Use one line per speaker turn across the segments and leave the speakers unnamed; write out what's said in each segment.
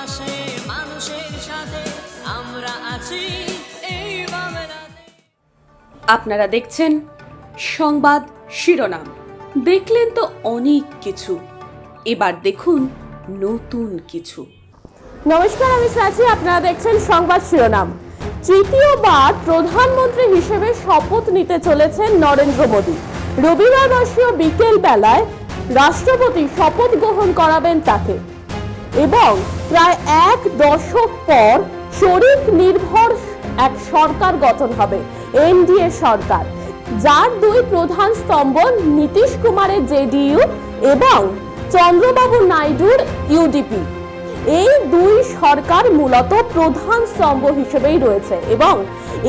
পাশে মানুষের সাথে আমরা আছি এই বাংলাতে।
আপনারা দেখছেন সংবাদ শিরোনাম। দেখলেন তো অনেক কিছু, এবার দেখুন নতুন কিছু।
নমস্কার, আমি সাচি। আপনারা দেখছেন সংবাদ শিরোনাম। তৃতীয়বার প্রধানমন্ত্রী হিসেবে শপথ নিতে চলেছেন নরেন্দ্র মোদী। রবিবার বর্ষীয় বিকেল বেলায় রাষ্ট্রপতি শপথ গ্রহণ করাবেন তাকে এবং প্রায় এক দশক পর শরিক নির্ভর এক সরকার গঠন হবে, এনডিএ সরকার, যার দুই প্রধান স্তম্ভ নীতিশ কুমারের জেডিইউ এবং চন্দ্রবাবু নাইডুর ইউডিপি। এই দুই সরকার মূলত প্রধান স্তম্ভ হিসেবেই রয়েছে এবং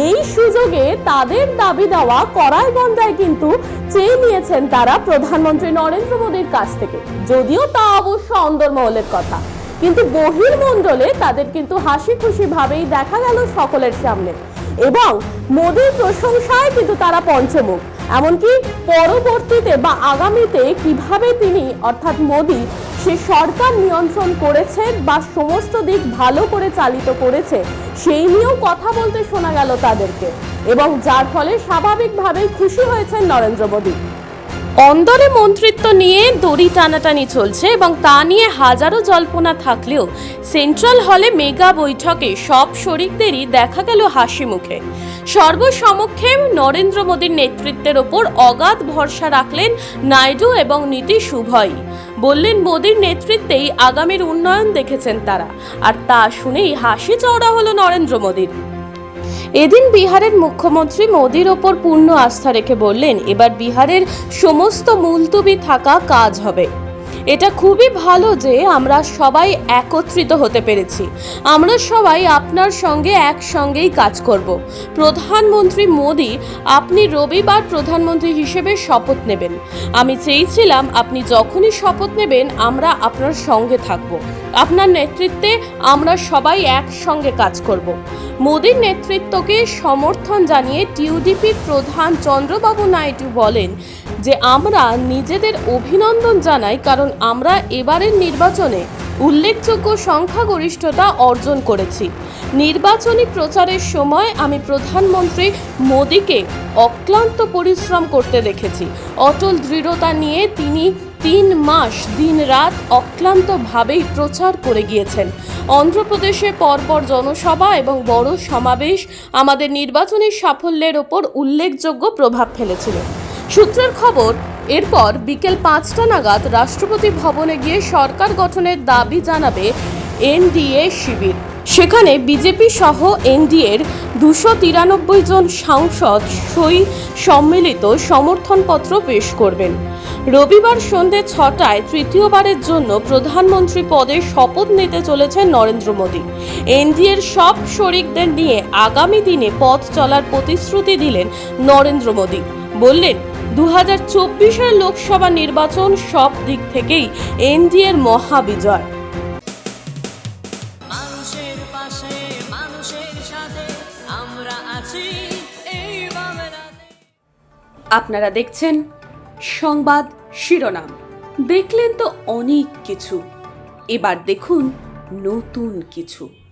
এই সুযোগে তাদের দাবি দেওয়া কড়াই গন্ডায় কিন্তু চেয়ে নিয়েছেন তারা প্রধানমন্ত্রী নরেন্দ্র মোদীর কাছ থেকে। যদিও তা অবশ্য অন্দরমহলের কথা, কিন্তু বহির্মণ্ডলে তাদের কিন্তু হাসি খুশি ভাবেই দেখা গেল সকলের সামনে এবং মোদীর প্রশংসায় কিন্তু তারা পঞ্চমুখ। এমনকি পরবর্তীতে বা আগামীতে কিভাবে তিনি অর্থাৎ মোদী সে সরকার নিয়ন্ত্রণ করেছে বা সমস্ত দিক ভালো করে চালিত করেছে সেই নিয়েও কথা বলতে শোনা গেল তাদেরকে, এবং যার ফলে স্বাভাবিকভাবেই খুশি হয়েছেন নরেন্দ্র মোদী।
অন্দরে মন্ত্রিত্ব নিয়ে দড়ি টানাটানি চলছে এবং তা নিয়ে হাজারো জল্পনা থাকলেও সেন্ট্রাল হলে মেগা বৈঠকে সব শরিকদেরই দেখা গেল হাসি মুখে। সর্বসমক্ষে নরেন্দ্র মোদীর নেতৃত্বের ওপর অগাধ ভরসা রাখলেন নাইডু এবং নীতিশ উভয়ই। বললেন মোদীর নেতৃত্বেই আগামীর উন্নয়ন দেখেছেন তারা, আর তা শুনেই হাসি চওড়া হলো নরেন্দ্র মোদীর। এদিন বিহারের মুখ্যমন্ত্রী মোদীর ওপর পূর্ণ আস্থা রেখে বললেন, এবার বিহারের সমস্ত মুলতুবি থাকা কাজ হবে। এটা খুবই ভালো যে আমরা সবাই একত্রিত হতে পেরেছি। আমরা সবাই আপনার সঙ্গে একসঙ্গেই কাজ করব। প্রধানমন্ত্রী মোদী, আপনি রবিবার প্রধানমন্ত্রী হিসেবে শপথ নেবেন। আমি চেয়েছিলাম আপনি যখনই শপথ নেবেন আমরা আপনার সঙ্গে থাকব। আপনার নেতৃত্বে আমরা সবাই একসঙ্গে কাজ করব। মোদীর নেতৃত্বকে সমর্থন জানিয়ে টিউডিপির প্রধান চন্দ্রবাবু নাইডু বলেন যে আমরা নিজেদের অভিনন্দন জানাই, কারণ আমরা এবারের নির্বাচনে উল্লেখযোগ্য সংখ্যাগরিষ্ঠতা অর্জন করেছি। নির্বাচনী প্রচারের সময় আমি প্রধানমন্ত্রী মোদীকে অক্লান্ত পরিশ্রম করতে দেখেছি। অটল দৃঢ়তা নিয়ে তিনি 3 মাস দিনরাত অক্লান্তভাবেই প্রচার করে গিয়েছেন। অন্ধ্রপ্রদেশে পরপর জনসভা এবং বড় সমাবেশ আমাদের নির্বাচনী সাফল্যের ওপর উল্লেখযোগ্য প্রভাব ফেলেছিল। সূত্রের খবর, এরপর বিকেল 5টা নাগাদ রাষ্ট্রপতি ভবনে গিয়ে সরকার গঠনের দাবি জানাবে এনডিএ শিবির। সেখানে বিজেপি সহ এনডিএর 293 জন সাংসদ সই সম্মিলিত সমর্থনপত্র পেশ করবেন। রবিবার সন্ধ্যে 6টায় তৃতীয়বারের জন্য প্রধানমন্ত্রী পদে শপথ নিতে চলেছেন নরেন্দ্র মোদী। এনডিএর সব শরিকদের নিয়ে আগামী দিনে পথ চলার প্রতিশ্রুতি দিলেন নরেন্দ্র মোদী। বললেন, 2024-এর লোকসভা নির্বাচন সব দিক থেকেই এনডিএর মহাবিজয়।
মানুষের পাশে মানুষের সাথে আমরা আছি এই বাংলাতে।
আপনারা দেখছেন সংবাদ শিরোনাম। দেখলেন তো অনেক কিছু, এবার দেখুন নতুন কিছু।